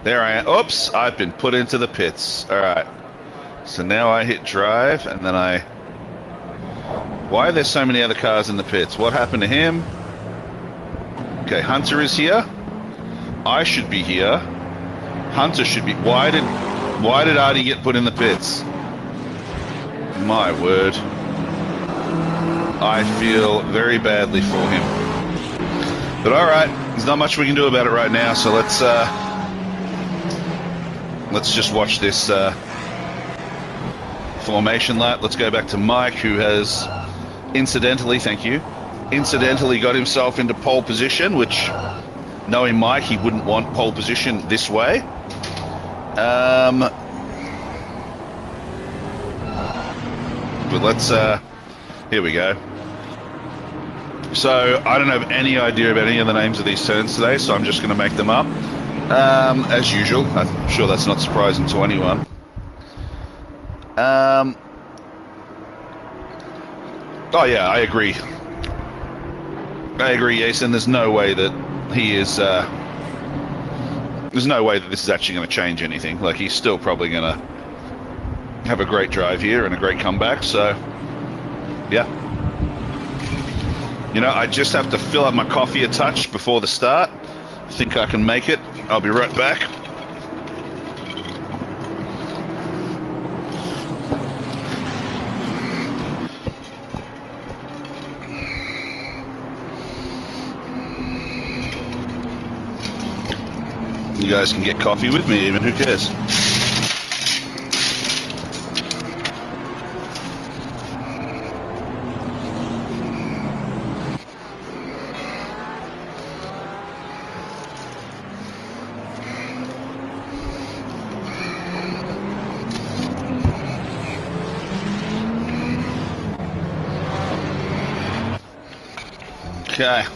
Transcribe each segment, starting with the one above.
There I am. Oops, I've been put into the pits. All right. So now I hit drive, and then I... Why are there so many other cars in the pits? What happened to him? Okay, Hunter is here. I should be here. Hunter should be... Why did Artie get put in the pits? My word. I feel very badly for him. But all right, there's not much we can do about it right now, so let's just watch this formation lap. Let's go back to Mike, who has incidentally, thank you, incidentally got himself into pole position, which, knowing Mike, he wouldn't want pole position this way. But let's, here we go. So, I don't have any idea about any of the names of these turns today, so I'm just going to make them up. As usual, I'm sure that's not surprising to anyone. Oh yeah, I agree. I agree, Jason. There's no way that he is, there's no way that this is actually going to change anything. Like, he's still probably going to have a great drive here and a great comeback, so yeah. You know, I just have to fill up my coffee a touch before the start. I think I can make it. I'll be right back. You guys can get coffee with me even, who cares? Okay.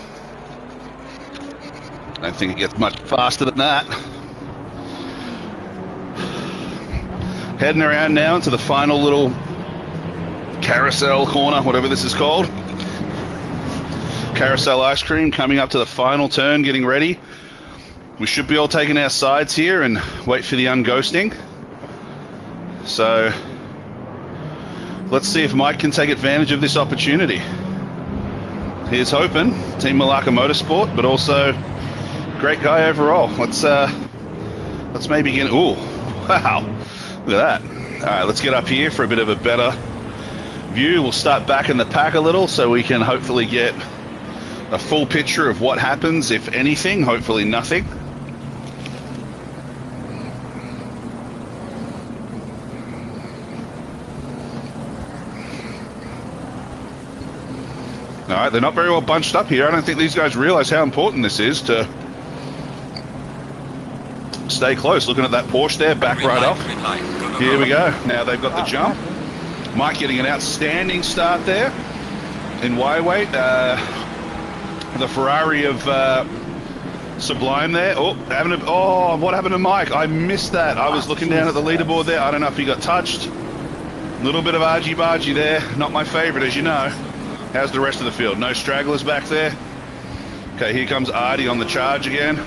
I don't think it gets much faster than that. Heading around now into the final little carousel corner, whatever this is called. Carousel ice cream, coming up to the final turn, getting ready. We should be all taking our sides here and wait for the unghosting. So let's see if Mike can take advantage of this opportunity. Here's hoping. Team Malacca Motorsport, but also great guy overall. Let's maybe get... Ooh, wow. Look at that. All right, let's get up here for a bit of a better view. We'll start back in the pack a little so we can hopefully get a full picture of what happens, if anything. Hopefully nothing. All right, they're not very well bunched up here. I don't think these guys realize how important this is to stay close. Looking at that Porsche there, back right off. Here we go. Now they've got the jump. Mike getting an outstanding start there in Y weight. The Ferrari of Sublime there. Oh, what happened to Mike? I missed that. I was looking down at the leaderboard there. I don't know if he got touched. A little bit of argy-bargy there. Not my favorite, as you know. How's the rest of the field? No stragglers back there. Okay, here comes Artie on the charge again.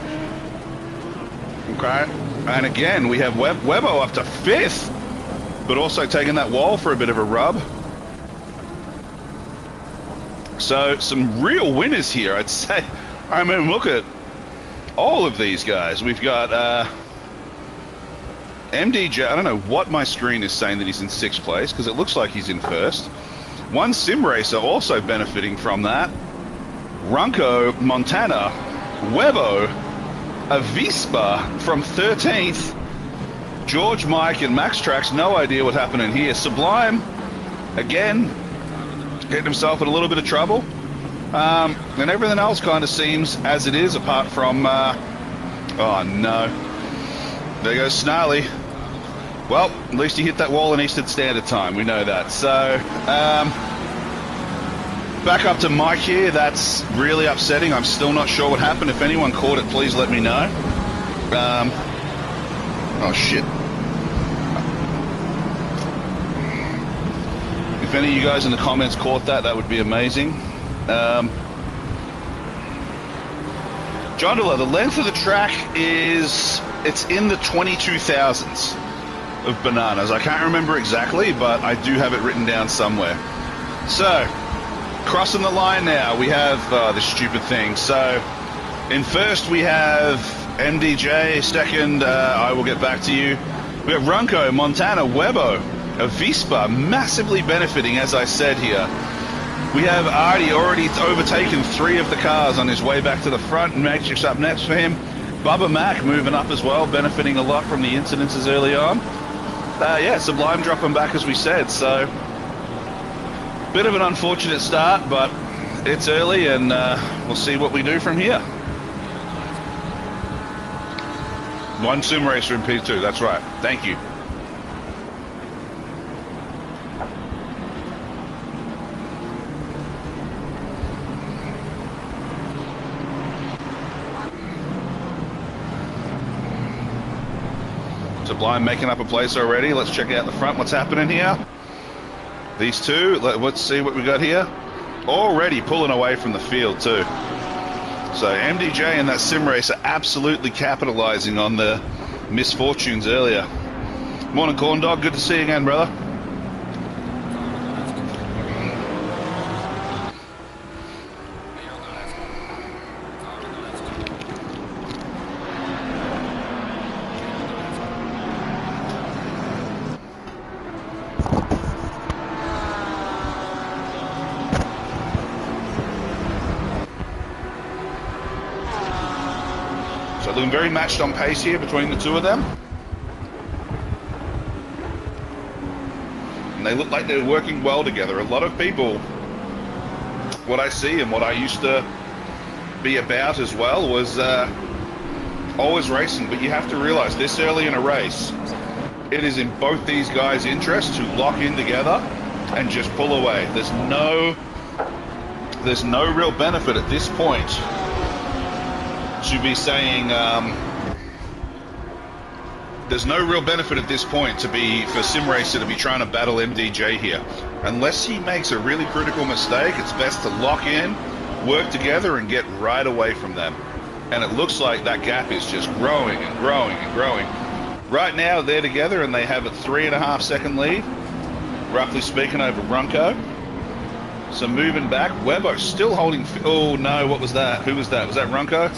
Okay, and again, we have Webbo up to 5th, but also taking that wall for a bit of a rub. So, some real winners here, I'd say. I mean, look at all of these guys. We've got MDJ. I don't know what my screen is saying that he's in 6th place, because it looks like he's in 1st. One sim racer also benefiting from that. Runco, Montana, Webbo, Avispa from 13th. George, Mike, and Max Trax, no idea what happened in here. Sublime, again, getting himself in a little bit of trouble. And everything else kind of seems as it is, apart from... oh, no. There goes Snarly. Well, at least he hit that wall in Eastern Standard Time. We know that. So, back up to Mike here. That's really upsetting. I'm still not sure what happened. If anyone caught it, please let me know. Oh, shit. If any of you guys in the comments caught that, that would be amazing. Jondola, the length of the track is it's in the 22,000s of bananas. I can't remember exactly, but I do have it written down somewhere. So, crossing the line now, we have this stupid thing. So, in first we have MDJ. Second, I will get back to you. We have Runco, Montana, Webo, Avispa, massively benefiting, as I said here. We have Artie already overtaken 3 of the cars on his way back to the front, and Magic's up next for him. Bubba Mac moving up as well, benefiting a lot from the incidences early on. Yeah, Sublime dropping back as we said, so bit of an unfortunate start, but it's early and we'll see what we do from here. One sim racer in P2, that's right. Thank you. Sublime making up a place already. Let's check out the front. What's happening here? These two. Let's see what we got here. Already pulling away from the field too. So MDJ and that sim racer absolutely capitalizing on the misfortunes earlier. Morning, Corn Dog. Good to see you again, brother. Looking very matched on pace here between the two of them. And they look like they're working well together. A lot of people, what I see and what I used to be about as well was always racing. But you have to realize this early in a race, it is in both these guys' interests to lock in together and just pull away. There's no real benefit at this point to be saying there's no real benefit at this point for Sim Racer to be trying to battle MDJ here. Unless he makes a really critical mistake, it's best to lock in, work together, and get right away from them. And it looks like that gap is just growing and growing and growing. Right now they're together and they have a 3.5 second lead, roughly speaking, over Runco. So moving back, Webo still holding. Oh no, what was that? Who was that? Was that Runco?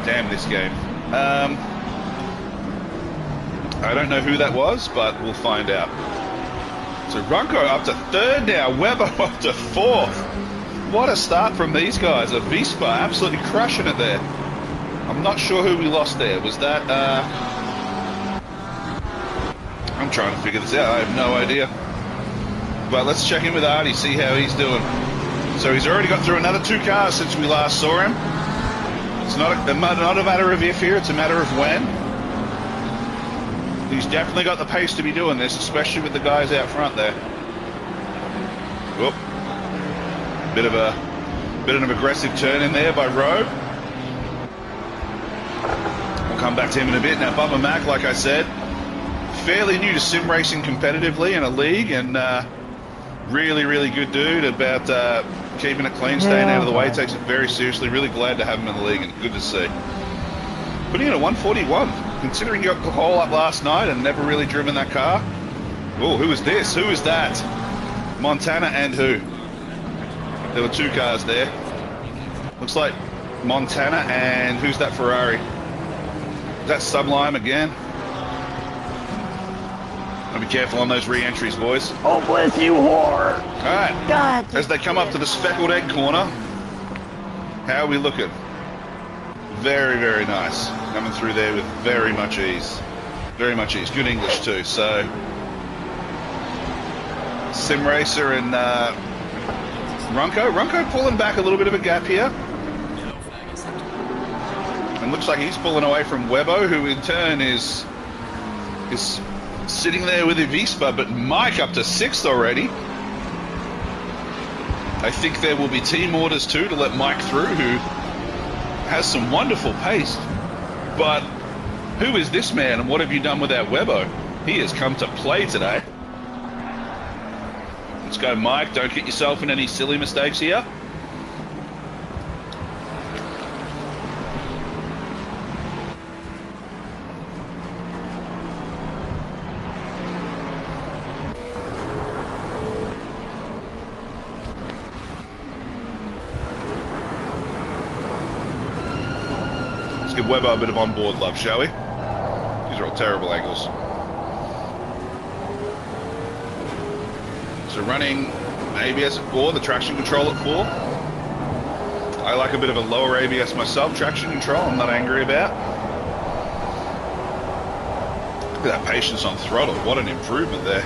Damn this game. I don't know who that was, but we'll find out. So Runco up to 3rd now, Webo up to 4th. What a start from these guys. Avispa absolutely crushing it there. I'm not sure who we lost there. Was that... I'm trying to figure this out. I have no idea. But let's check in with Artie, see how he's doing. So he's already got through another 2 cars since we last saw him. It's not a matter of if here, it's a matter of when. He's definitely got the pace to be doing this, especially with the guys out front there. Whoop. Bit of an aggressive turn in there by Rowe. We'll come back to him in a bit. Now Bubba Mac, like I said, fairly new to sim racing competitively in a league, and really, really good dude about keeping it clean, staying out of the way, takes it very seriously. Really glad to have him in the league and good to see. Putting in a 141, considering he got the hole up last night and never really driven that car. Oh, who is this? Who is that? Montana and who? There were 2 cars there. Looks like Montana and who's that Ferrari? Is that Sublime again? I'll be careful on those re-entries, boys. Oh, bless you, whore! Alright, as they come up to the speckled egg corner, how are we looking? Very, very nice. Coming through there with very much ease. Very much ease. Good English too. So, Sim Racer and Runco pulling back a little bit of a gap here. And looks like he's pulling away from Webo, who in turn is sitting there with Avispa, but Mike up to 6th already. I think there will be team orders too to let Mike through, who has some wonderful pace. But who is this man and what have you done with that Webo? He has come to play today. Let's go, Mike. Don't get yourself in any silly mistakes here. give Webber a bit of onboard love, shall we? These are all terrible angles. So running ABS at 4, the traction control at 4. I like a bit of a lower ABS myself, traction control, I'm not angry about. Look at that patience on throttle, what an improvement there.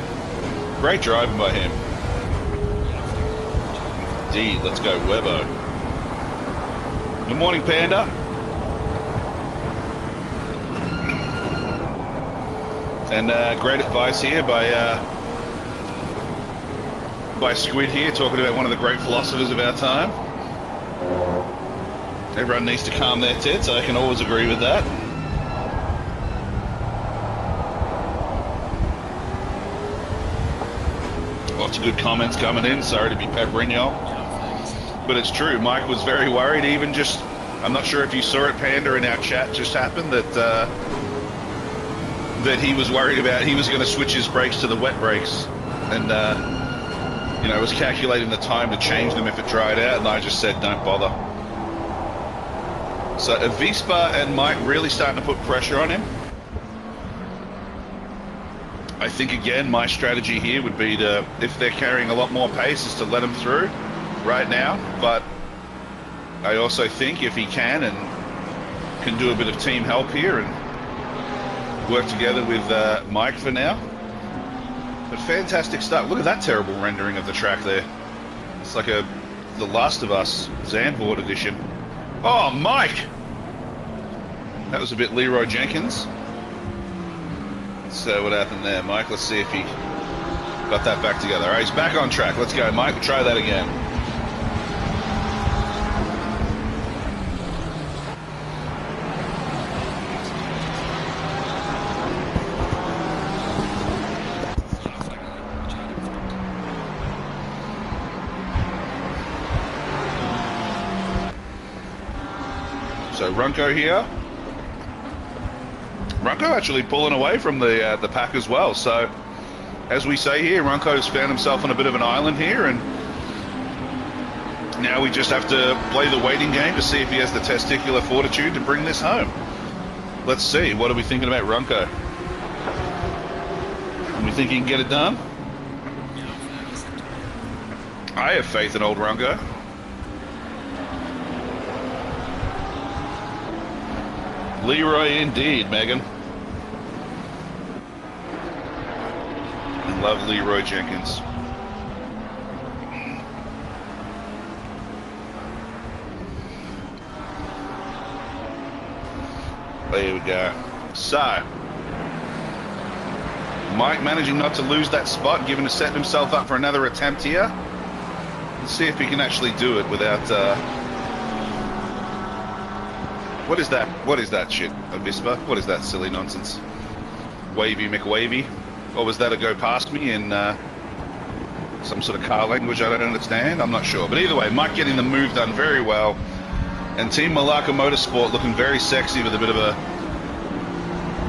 Great driving by him. Indeed, let's go Webbo. Good morning, Panda. And great advice here by Squid here, talking about one of the great philosophers of our time. Everyone needs to calm their tits, I can always agree with that. Lots of good comments coming in, sorry to be peppering y'all. But it's true, Mike was very worried, even just, I'm not sure if you saw it, Panda, in our chat just happened, that he was worried about, he was going to switch his brakes to the wet brakes. And, you know, was calculating the time to change them if it dried out, and I just said, don't bother. So Avispa and Mike really starting to put pressure on him. I think, again, my strategy here would be to, if they're carrying a lot more pace, is to let him through right now. But I also think if he can do a bit of team help here and work together with Mike for now. But fantastic start. Look at that terrible rendering of the track there. It's like The Last of Us Zandvoort edition. Oh, Mike! That was a bit Leroy Jenkins. So what happened there, Mike? Let's see if he got that back together. All right, he's back on track. Let's go, Mike. Try that again. So Runco here. Runco actually pulling away from the pack as well. So, as we say here, Runco's found himself on a bit of an island here, and now we just have to play the waiting game to see if he has the testicular fortitude to bring this home. Let's see. What are we thinking about Runco? Do we think he can get it done? I have faith in old Runco. Leroy indeed, Megan. Love Leroy Jenkins. There we go. So, Mike managing not to lose that spot, given to set himself up for another attempt here. Let's see if he can actually do it without... What is that? What is that shit, Avispa? What is that silly nonsense? Wavy McWavy? Or was that a go past me in some sort of car language I don't understand? I'm not sure. But either way, Mike getting the move done very well. And Team Malacca Motorsport looking very sexy with a bit of a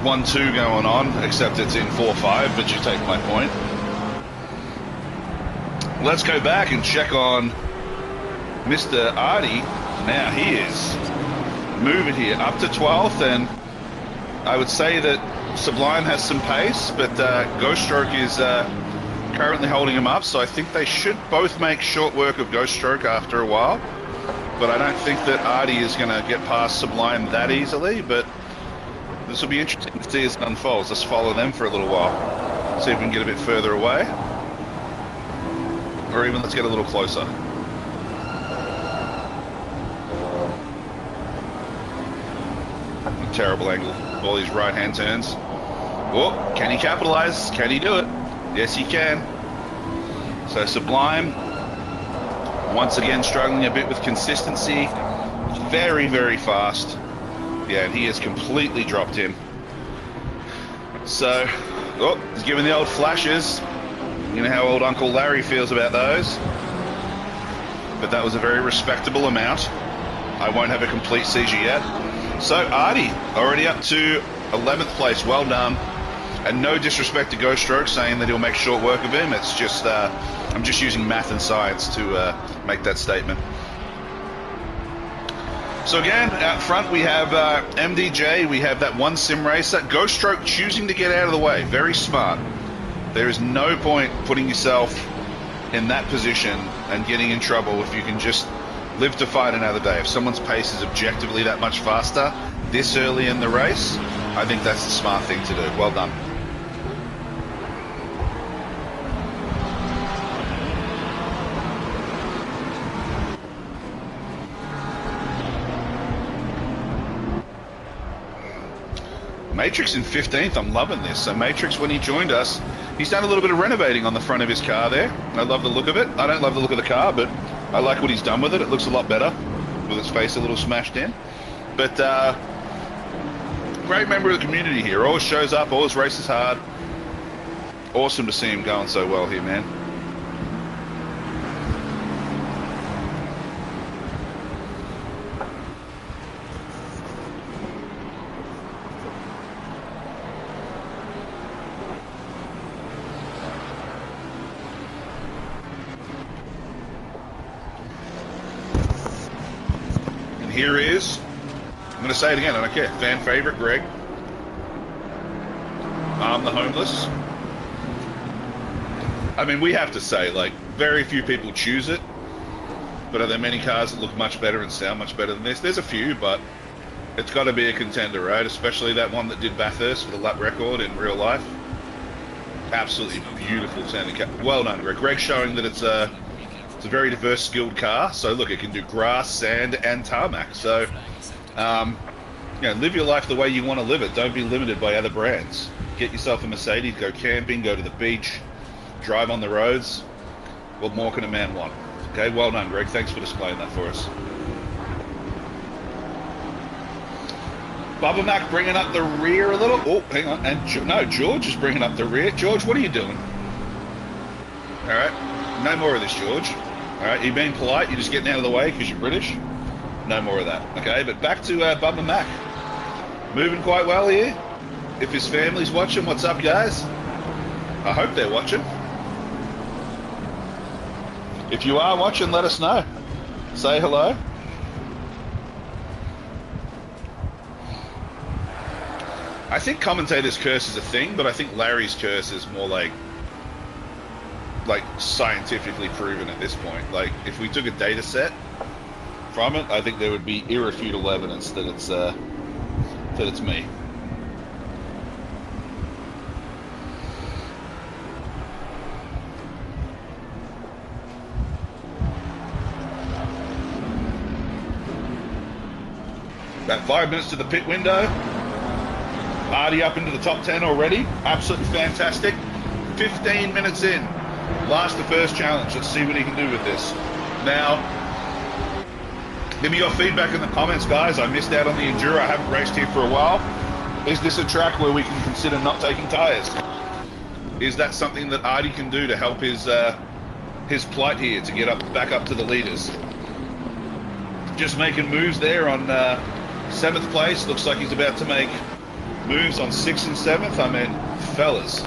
1-2 going on, except it's in 4-5, but you take my point. Let's go back and check on Mr. Artie. Now he is moving here up to 12th, and I would say that Sublime has some pace, but Ghost Stroke is currently holding him up, so I think they should both make short work of Ghost Stroke after a while. But I don't think that Artie is going to get past Sublime that easily, but this will be interesting to see as it unfolds. Let's follow them for a little while, see if we can get a bit further away, or even let's get a little closer. Terrible angle, all these right-hand turns. Oh, can he capitalize? Can he do it? Yes, he can. So Sublime, once again struggling a bit with consistency. Very, very fast. Yeah, and he has completely dropped in. So, oh, he's giving the old flashes. You know how old Uncle Larry feels about those. But that was a very respectable amount. I won't have a complete seizure yet. So Artie, already up to 11th place, well done. And no disrespect to Ghost Stroke saying that he'll make short work of him. It's just, I'm just using math and science to make that statement. So again, out front we have MDJ, we have that one sim racer. Ghost Stroke choosing to get out of the way. Very smart. There is no point putting yourself in that position and getting in trouble if you can just live to fight another day. If someone's pace is objectively that much faster this early in the race, I think that's the smart thing to do. Well done. Matrix in 15th, I'm loving this. So Matrix, when he joined us, he's done a little bit of renovating on the front of his car there. I love the look of it. I don't love the look of the car, but I like what he's done with it. It looks a lot better with his face a little smashed in. But great member of the community here. Always shows up, always races hard. Awesome to see him going so well here, man. Here is, I'm going to say it again, I don't care, fan favorite Greg. I'm the homeless. I mean, we have to say, like, very few people choose it, but are there many cars that look much better and sound much better than this? There's a few, but it's got to be a contender, right? Especially that one that did Bathurst for the lap record in real life. Absolutely beautiful sounding car. Well done, Greg. Greg's showing that it's a very diverse, skilled car. So look, it can do grass, sand, and tarmac. So, you know, live your life the way you want to live it. Don't be limited by other brands. Get yourself a Mercedes, go camping, go to the beach, drive on the roads. What more can a man want? Okay, well done, Greg. Thanks for displaying that for us. Bubba Mac bringing up the rear a little. Oh, hang on. And no, George is bringing up the rear. George, what are you doing? All right. No more of this, George. All right, you're being polite. You're just getting out of the way because you're British. No more of that. Okay, but back to Bubba Mac. Moving quite well here. If his family's watching, what's up, guys? I hope they're watching. If you are watching, let us know. Say hello. I think commentators' curse is a thing, but I think Larry's curse is more like scientifically proven at this point. Like, if we took a data set from it, I think there would be irrefutable evidence that it's me. About 5 minutes to the pit window. Artie up into the top 10 already. Absolutely fantastic. 15 minutes in. Last the first challenge. Let's see what he can do with this. Now, give me your feedback in the comments, guys. I missed out on the Enduro. I haven't raced here for a while. Is this a track where we can consider not taking tyres? Is that something that Artie can do to help his plight here to get back up to the leaders? Just making moves there on 7th place. Looks like he's about to make moves on 6th and 7th. I mean, fellas.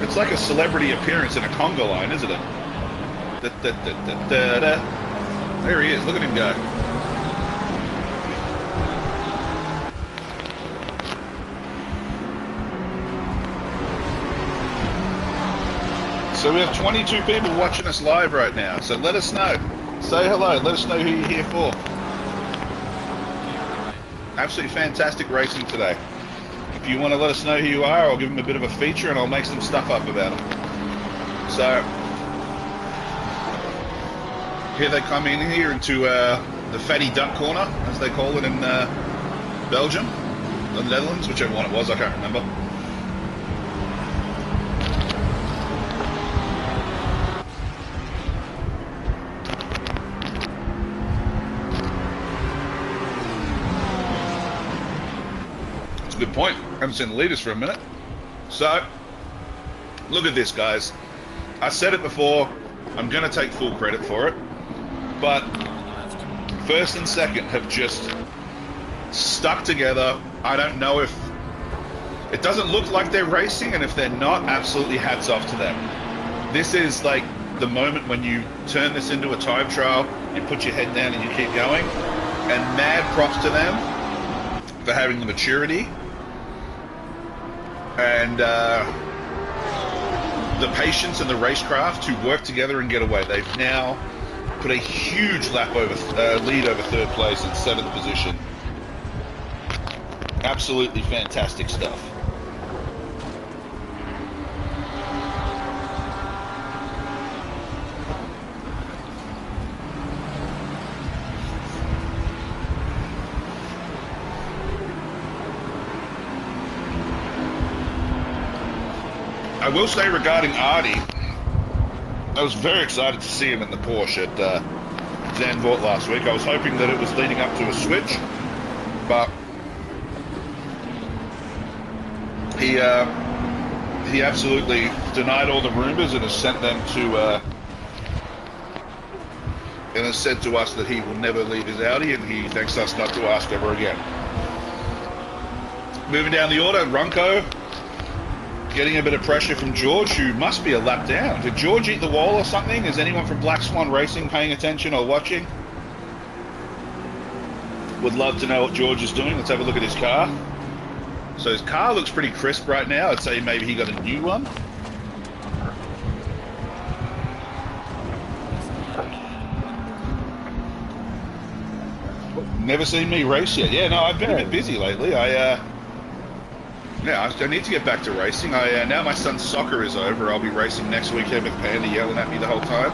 It's like a celebrity appearance in a conga line, isn't it? There he is. Look at him go. So we have 22 people watching us live right now. So let us know. Say hello. Let us know who you're here for. Absolutely fantastic racing today. If you want to let us know who you are, I'll give them a bit of a feature and I'll make some stuff up about them. So here they come in here into the Fatty Duck Corner, as they call it in Belgium, the Netherlands, whichever one it was, I can't remember. Good point. Haven't seen the leaders for a minute. So, look at this, guys. I said it before. I'm going to take full credit for it. But first and second have just stuck together. I don't know if... It doesn't look like they're racing, and if they're not, absolutely hats off to them. This is like the moment when you turn this into a time trial, you put your head down and you keep going. And mad props to them for having the maturity and the patience and the racecraft to work together and get away. They've now put a huge lead over third place in 7th position. Absolutely fantastic stuff. I will say regarding Artie, I was very excited to see him in the Porsche at Zandvoort last week. I was hoping that it was leading up to a switch, but he absolutely denied all the rumors and has sent them to and has said to us that he will never leave his Audi, and he thanks us not to ask ever again. Moving down the order, Runco getting a bit of pressure from George, who must be a lap down. Did George eat the wall or something? Is anyone from Black Swan Racing paying attention or watching? Would love to know what George is doing. Let's have a look at his car. So his car looks pretty crisp right now. I'd say maybe he got a new one. Never seen me race yet. Yeah, no, I've been a bit busy lately. I need to get back to racing. Now my son's soccer is over. I'll be racing next weekend with Panda yelling at me the whole time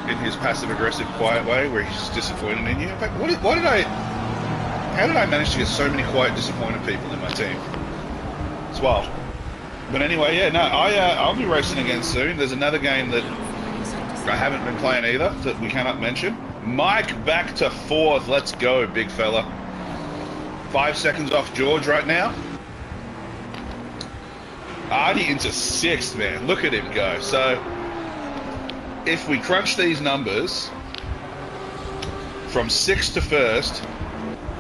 in his passive-aggressive, quiet way, where he's disappointed in you. In fact, how did I manage to get so many quiet, disappointed people in my team? It's wild. But anyway, yeah, no, I'll be racing again soon. There's another game that I haven't been playing either that we cannot mention. Mike back to 4th. Let's go, big fella. 5 seconds off George right now. Artie into 6th, man. Look at him go. So, if we crunch these numbers, from 6th to 1st,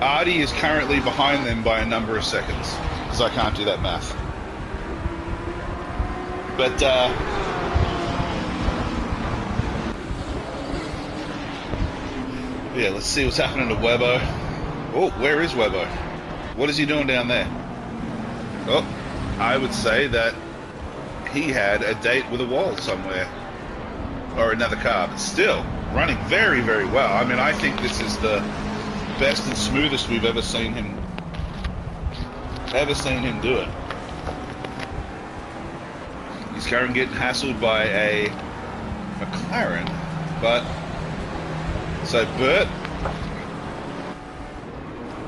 Artie is currently behind them by a number of seconds, because I can't do that math. But, yeah, let's see what's happening to Webbo. Oh, where is Webbo? What is he doing down there? Oh, I would say that he had a date with a wall somewhere, or another car, but still running very, very well. I mean, I think this is the best and smoothest we've ever seen him do it. He's currently getting hassled by a McLaren, but so Bert,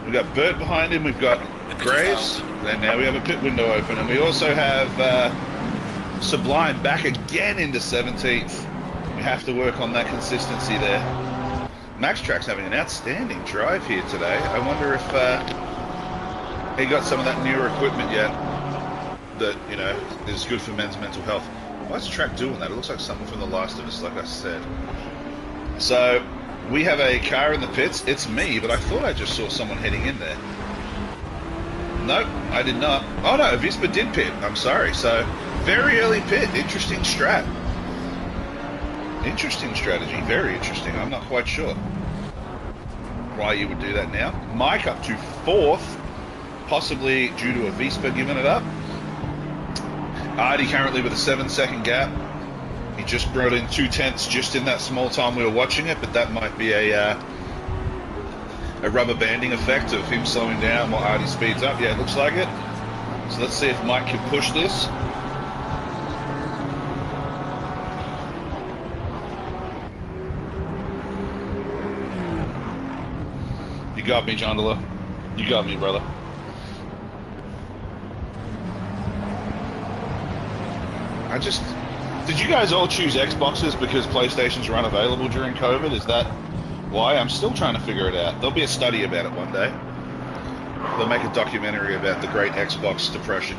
we've got Bert behind him, we've got Graves, and now we have a pit window open, and we also have Sublime back again into 17th. We have to work on that consistency there. Max Track's having an outstanding drive here today. I wonder if he got some of that newer equipment yet that, you know, is good for men's mental health. Why's Track doing that? It looks like something from The Last of Us, like I said. So, we have a car in the pits. It's me, but I thought I just saw someone heading in there. Nope, I did not. Oh no, Avispa did pit. I'm sorry. So, very early pit. Interesting strat. Interesting strategy. Very interesting. I'm not quite sure why you would do that now. Mike up to 4th, possibly due to Avispa giving it up. Artie currently with a 7-second gap. He just brought in 2/10 just in that small time we were watching it, but that might be a rubber banding effect of him slowing down while Artie speeds up. Yeah, it looks like it. So let's see if Mike can push this. You got me, Jondala. You got me, brother. Did you guys all choose Xboxes because PlayStations were unavailable during COVID? Is that why? I'm still trying to figure it out. There'll be a study about it one day. They'll make a documentary about the great Xbox depression.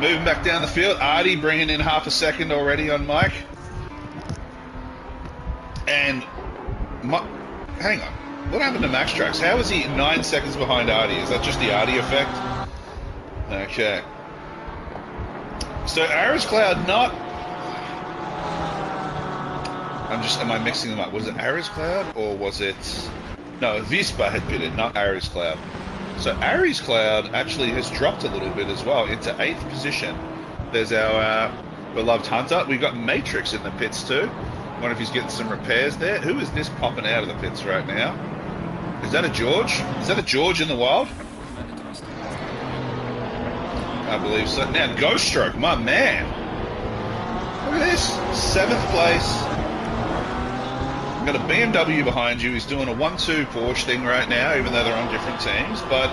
Moving back down the field, Artie bringing in half a second already on Mike. And, hang on, what happened to Max Trax? How is he 9 seconds behind Artie? Is that just the Artie effect? Okay. So Aris Cloud not. Am I mixing them up? Was it Aris Cloud or was it? No, Vispa had pitted, not Aris Cloud. So Aries Cloud actually has dropped a little bit as well into 8th position. There's our beloved Hunter. We've got Matrix in the pits too. Wonder if he's getting some repairs there. Who is this popping out of the pits right now? Is that a George? Is that a George in the wild? I believe so. Now, Ghost Stroke, my man. Look at this. 7th place. Got a BMW behind you. He's doing a 1-2 Porsche thing right now, even though they're on different teams. But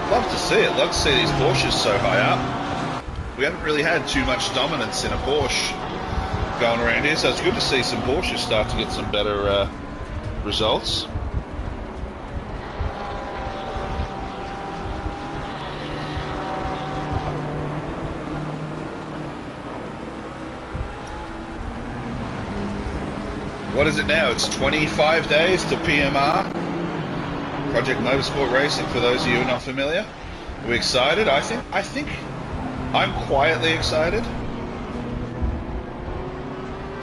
love to see it. Love to see these Porsches so high up. We haven't really had too much dominance in a Porsche going around here, so it's good to see some Porsches start to get some better results. What is it now? It's 25 days to PMR, Project Motorsport Racing, for those of you who are not familiar. Are we excited? I think I'm quietly excited.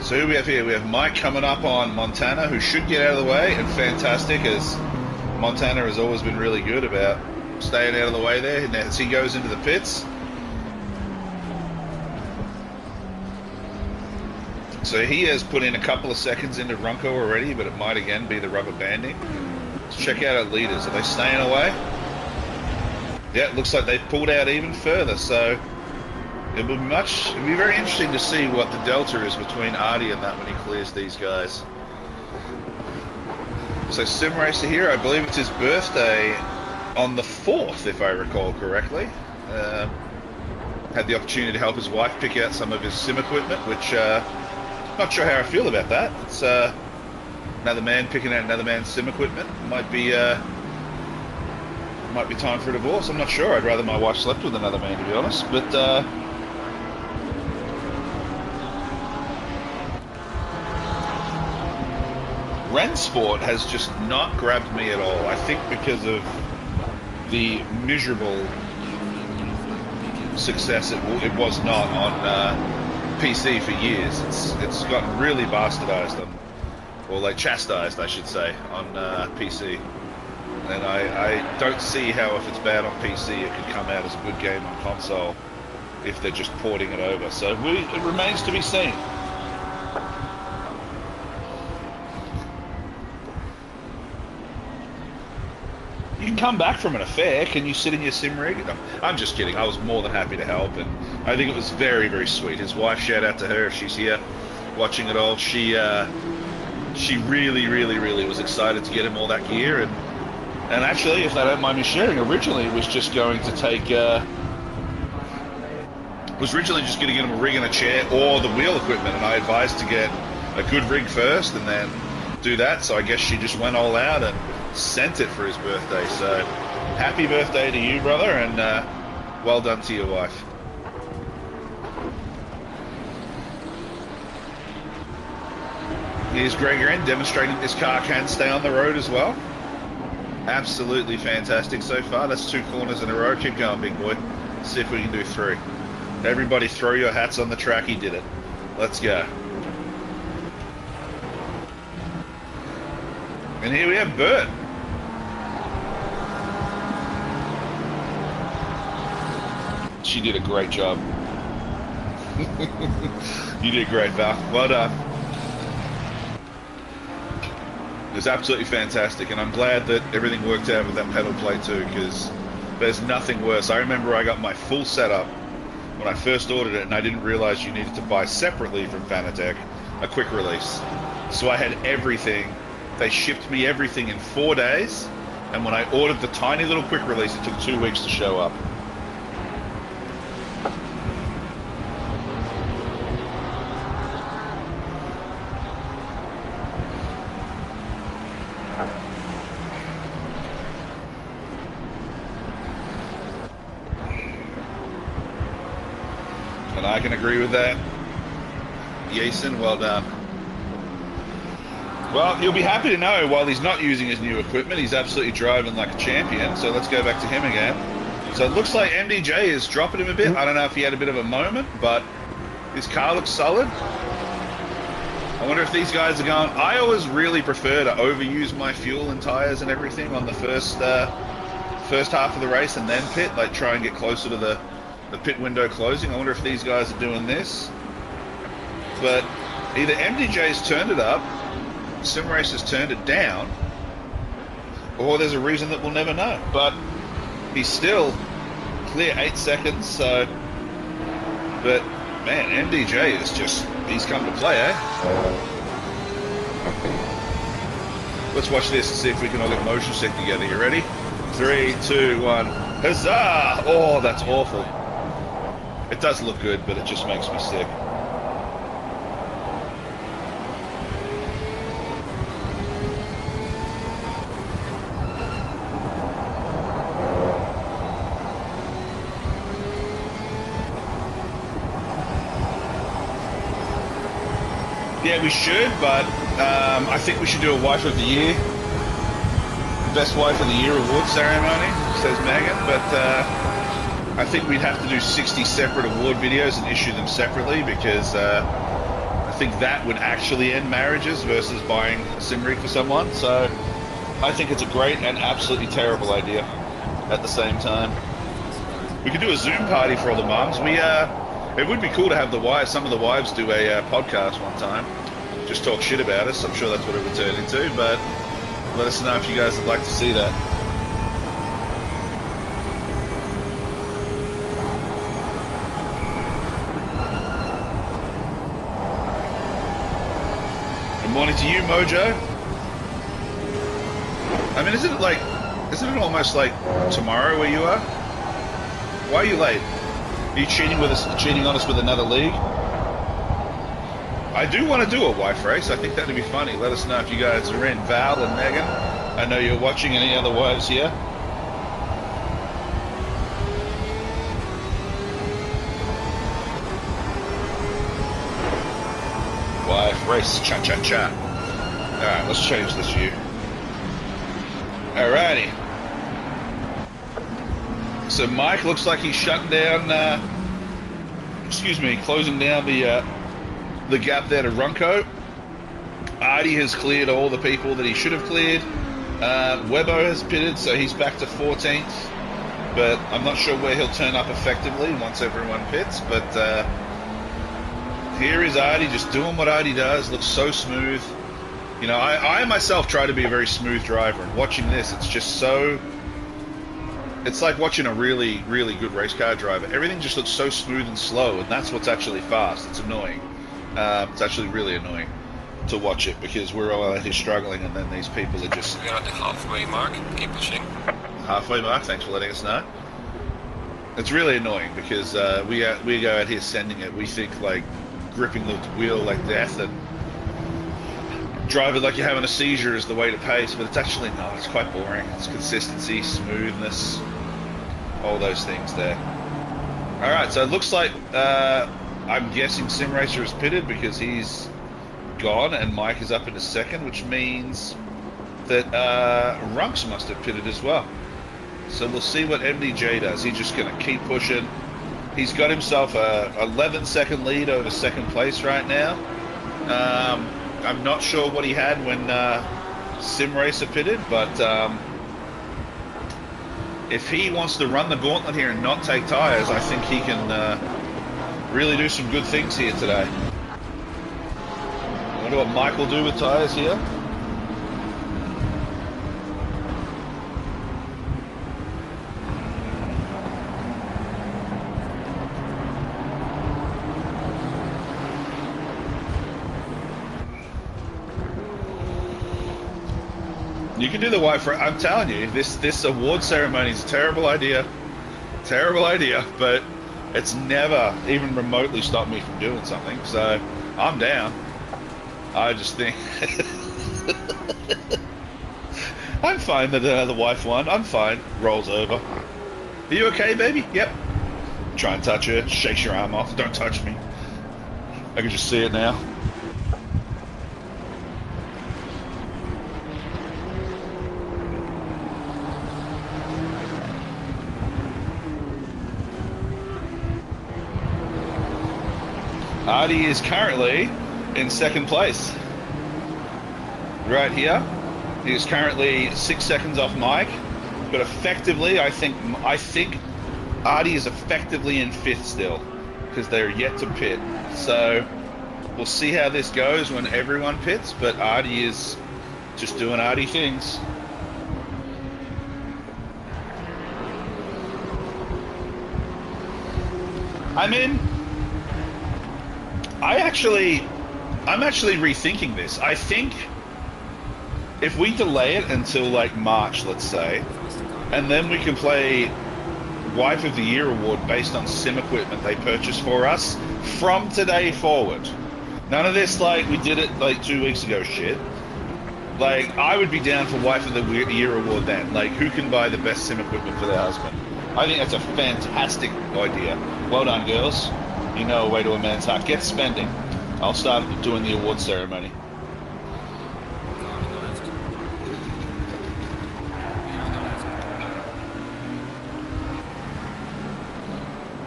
So who we have here? We have Mike coming up on Montana, who should get out of the way, and fantastic, as Montana has always been really good about staying out of the way there. And as he goes into the pits. So he has put in a couple of seconds into Runco already, but it might again be the rubber banding. Let's check out our leaders. Are they staying away? Yeah, it looks like they've pulled out even further. So it'll be very interesting to see what the delta is between Artie and that when he clears these guys. So Sim Racer here, I believe it's his birthday on the 4th, if I recall correctly. Had the opportunity to help his wife pick out some of his sim equipment, which not sure how I feel about that. It's another man picking out another man's sim equipment. Might be time for a divorce. I'm not sure. I'd rather my wife slept with another man, to be honest. But Rensport has just not grabbed me at all. I think because of the miserable success it was not on PC for years. It's gotten really bastardized on, or like chastised, I should say, on PC. And I don't see how, if it's bad on PC, it could come out as a good game on console if they're just porting it over. So it remains to be seen. You can come back from an affair. Can you sit in your sim rig? No, I'm just kidding. I was more than happy to help, and I think it was very, very sweet. His wife, shout out to her if she's here watching it all. She really, really, really was excited to get him all that gear, and actually, if they don't mind me sharing, originally it was just going to take was originally just going to get him a rig and a chair or the wheel equipment, and I advised to get a good rig first and then do that. So I guess she just went all out and sent it for his birthday. So happy birthday to you, brother, and well done to your wife. Here's Gregorin demonstrating this car can stay on the road as well. Absolutely fantastic so far. That's 2 corners in a row. Keep going, big boy. Let's see if we can do 3. Everybody throw your hats on the track. He did it. Let's go. And here we have Bert. She did a great job. You did great, Val. Well done. It was absolutely fantastic, and I'm glad that everything worked out with that pedal plate too, because there's nothing worse. I remember I got my full setup when I first ordered it, and I didn't realize you needed to buy separately from Fanatec a quick release. So I had everything. They shipped me everything in 4 days, and when I ordered the tiny little quick release, it took 2 weeks to show up. And I can agree with that. Jason, well done. Well, you'll be happy to know while he's not using his new equipment, he's absolutely driving like a champion. So let's go back to him again. So it looks like MDJ is dropping him a bit. I don't know if he had a bit of a moment, but his car looks solid. I wonder if these guys are going... I always really prefer to overuse my fuel and tires and everything on the first half of the race and then pit, like try and get closer to the pit window closing. I wonder if these guys are doing this. But either MDJ's turned it up, Sim Racer's turned it down, or there's a reason that we'll never know. But he's still clear 8 seconds, so... But, man, MDJ is just... He's come to play, eh? Let's watch this and see if we can all get motion sick together. You ready? 3, 2, 1. Huzzah! Oh, that's awful. It does look good, but it just makes me sick. Yeah, we should, but I think we should do a Wife of the Year. Best Wife of the Year award ceremony, says Megan, but I think we'd have to do 60 separate award videos and issue them separately, because I think that would actually end marriages versus buying a sim rig for someone. So I think it's a great and absolutely terrible idea at the same time. We could do a Zoom party for all the mums. It would be cool to have some of the wives do a podcast one time. Just talk shit about us. I'm sure that's what it would turn into, but let us know if you guys would like to see that. Good morning to you, Mojo. I mean, isn't it almost like tomorrow where you are? Why are you late? Are you cheating on us with another league? I do want to do a wife race. I think that'd be funny. Let us know if you guys are in. Val and Megan, I know you're watching. Any other wives here? Wife race, cha-cha-cha. Alright, let's change this view. Alrighty. So Mike looks like he's shutting down, closing down the gap there to Runco. Artie has cleared all the people that he should have cleared. Webbo has pitted, so he's back to 14th. But I'm not sure where he'll turn up effectively once everyone pits. But here is Artie just doing what Artie does. Looks so smooth. You know, I myself try to be a very smooth driver. And watching this, it's just so... It's like watching a really, really good race car driver. Everything just looks so smooth and slow, and that's what's actually fast. It's annoying. It's actually really annoying to watch it, because we're all out here struggling, and then these people are just... We're at the halfway mark. Keep pushing. Halfway mark. Thanks for letting us know. It's really annoying, because we go out here sending it. We think like gripping the wheel like death and driving like you're having a seizure is the way to pace, but it's actually not. It's quite boring. It's consistency, smoothness, all those things there. All right, so it looks like I'm guessing Sim Racer is pitted because he's gone, and Mike is up in a second, which means that Runks must have pitted as well. So we'll see what MDJ does. He's just going to keep pushing. He's got himself a 11-second lead over second place right now. I'm not sure what he had when Sim Racer pitted, but if he wants to run the gauntlet here and not take tires, I think he can really do some good things here today. I wonder what Mike will do with tires here. You can do the white for... I'm telling you, this award ceremony is a terrible idea. Terrible idea, but it's never even remotely stopped me from doing something, so I'm down. I just think... I'm fine that the wife won. I'm fine. Rolls over. Are you okay, baby? Yep. Try and touch her. Shakes your arm off. Don't touch me. I can just see it now. Artie is currently in second place. Right here. He is currently 6 seconds off Mike. But effectively, I think Artie is effectively in fifth still. Because they're yet to pit. So we'll see how this goes when everyone pits. But Artie is just doing Artie things. I'm actually rethinking this. I think if we delay it until like March, let's say, and then we can play Wife of the Year award based on sim equipment they purchased for us from today forward. None of this like we did it like 2 weeks ago shit. Like, I would be down for Wife of the Year award then. Like, who can buy the best sim equipment for their husband? I think that's a fantastic idea. Well done, girls. You know a way to a man's heart. Get spending. I'll start doing the award ceremony.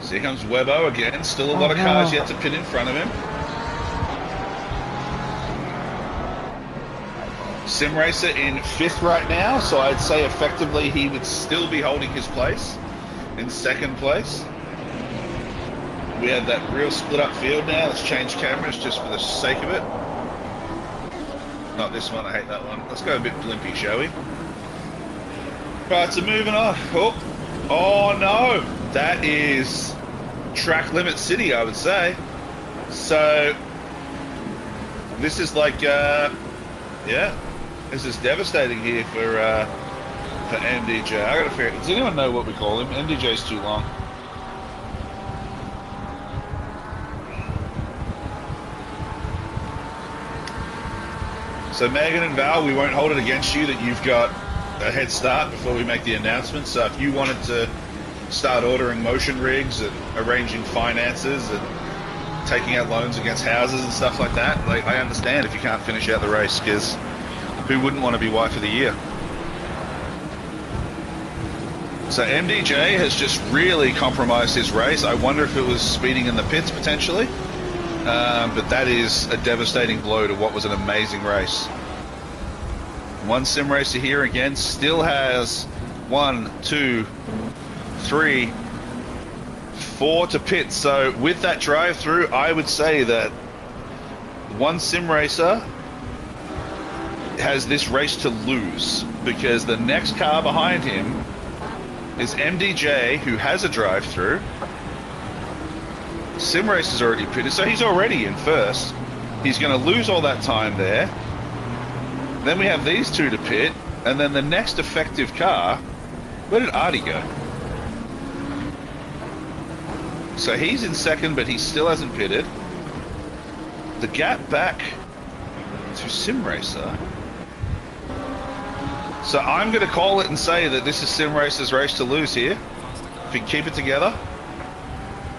So here comes Webbo again. Still a lot of cars yet to pit in front of him. Sim Racer in fifth right now, so I'd say effectively he would still be holding his place in second place. We have that real split up field now. Let's change cameras just for the sake of it. Not this one, I hate that one. Let's go a bit blimpy, shall we? Right, so moving on. Oh no, that is track limit city, I would say. So this is like, yeah, this is devastating here for MDJ. I gotta figure. Does anyone know what we call him? MDJ's too long. So Megan and Val, we won't hold it against you that you've got a head start before we make the announcement. So if you wanted to start ordering motion rigs and arranging finances and taking out loans against houses and stuff like that, like, I understand if you can't finish out the race, because who wouldn't want to be Wife of the Year? So MDJ has just really compromised his race. I wonder if it was speeding in the pits potentially. But that is a devastating blow to what was an amazing race. One sim racer here again still has 1, 2, 3, 4 to pit. So with that drive through, I would say that one sim racer has this race to lose, because the next car behind him is MDJ, who has a drive through. Sim Race is already pitted, so he's already in first. He's going to lose all that time there. Then we have these two to pit, and then the next effective car. Where did Artie go? So he's in second, but he still hasn't pitted. The gap back to Sim Racer. So I'm going to call it and say that this is Sim Racer's race to lose here. If he can keep it together.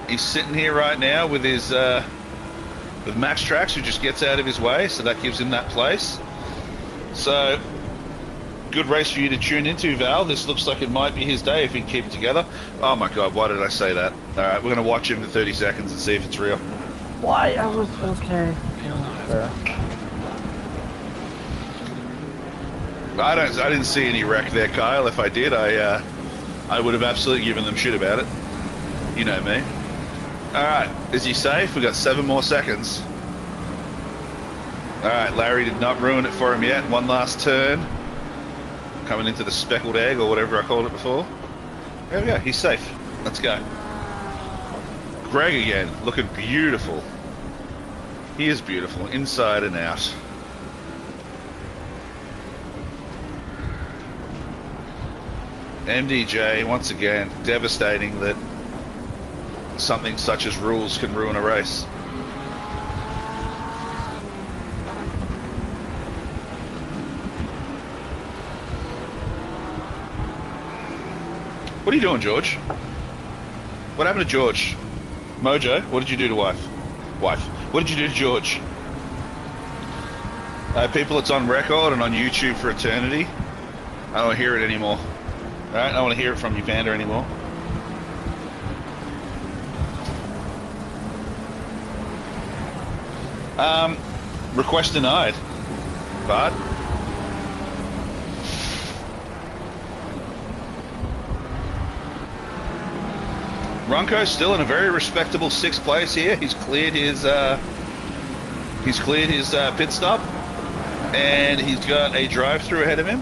He's sitting here right now with his with Max Trax, who just gets out of his way, so that gives him that place. So good race for you to tune into, Val. This looks like it might be his day if he can keep it together. Oh my god, why did I say that? All right, we're going to watch him for 30 seconds and see if it's real. Why? I was okay. I didn't see any wreck there, Kyle. If I did, I would have absolutely given them shit about it. You know me. All right, is he safe? We got 7 more seconds. All right, Larry did not ruin it for him yet. One last turn. Coming into the speckled egg, or whatever I called it before. There we go, he's safe. Let's go. Greg again, looking beautiful. He is beautiful, inside and out. MDJ, once again, devastating that something such as rules can ruin a race. What are you doing, George? What happened to George? Mojo, what did you do to wife? Wife, what did you do to George? People, it's on record and on YouTube for eternity. I don't hear it anymore. Alright, I don't want to hear it from you, Panda, anymore. Request denied. But Runko's still in a very respectable 6th place here. He's cleared his pit stop, and he's got a drive-through ahead of him.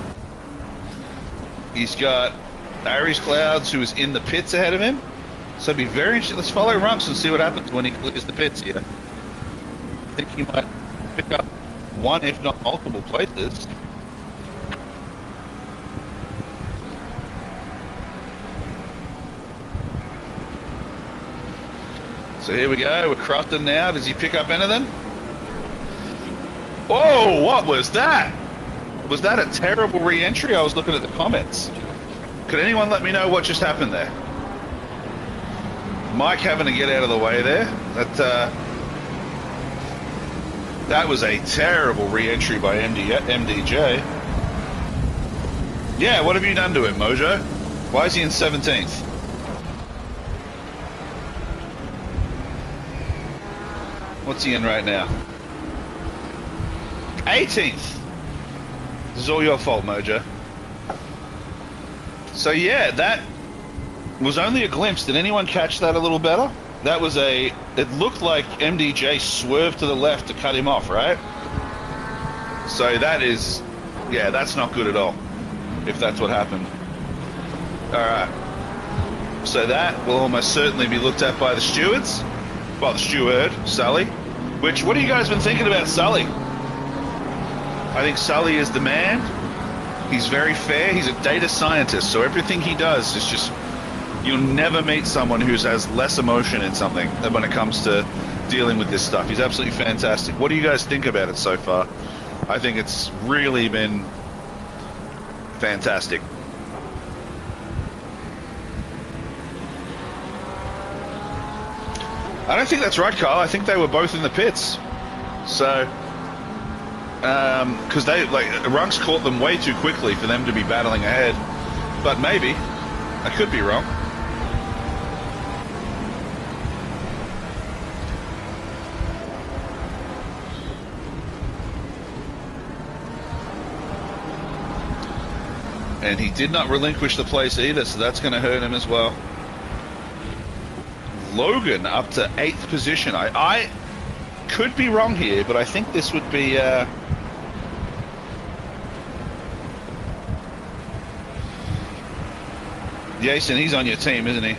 He's got Aries Clouds, who is in the pits ahead of him. So it'd be very interesting. Let's follow Runks and see what happens when he clears the pits here. I think he might pick up one, if not multiple places. So here we go, we're crafting now. Does he pick up anything? Whoa, what was that? Was that a terrible re-entry? I was looking at the comments. Could anyone let me know what just happened there? Mike having to get out of the way there. That was a terrible re-entry by MDJ. Yeah, what have you done to him, Mojo? Why is he in 17th? What's he in right now? 18th. This is all your fault, Mojo. So yeah, that was only a glimpse. Did anyone catch that a little better? That was it looked like MDJ swerved to the left to cut him off, right? So that is, yeah, that's not good at all, if that's what happened. Alright. So that will almost certainly be looked at by the stewards. Well, the steward, Sully. Which, what have you guys been thinking about Sully? I think Sully is the man. He's very fair. He's a data scientist, so everything he does is just... You'll never meet someone who has less emotion in something when it comes to dealing with this stuff. He's absolutely fantastic. What do you guys think about it so far? I think it's really been fantastic. I don't think that's right, Kyle. I think they were both in the pits. So, because Runks caught them way too quickly for them to be battling ahead. But maybe. I could be wrong. And he did not relinquish the place either, so that's going to hurt him as well. Logan up to 8th position. I could be wrong here, but I think this would be... Jason, he's on your team, isn't he?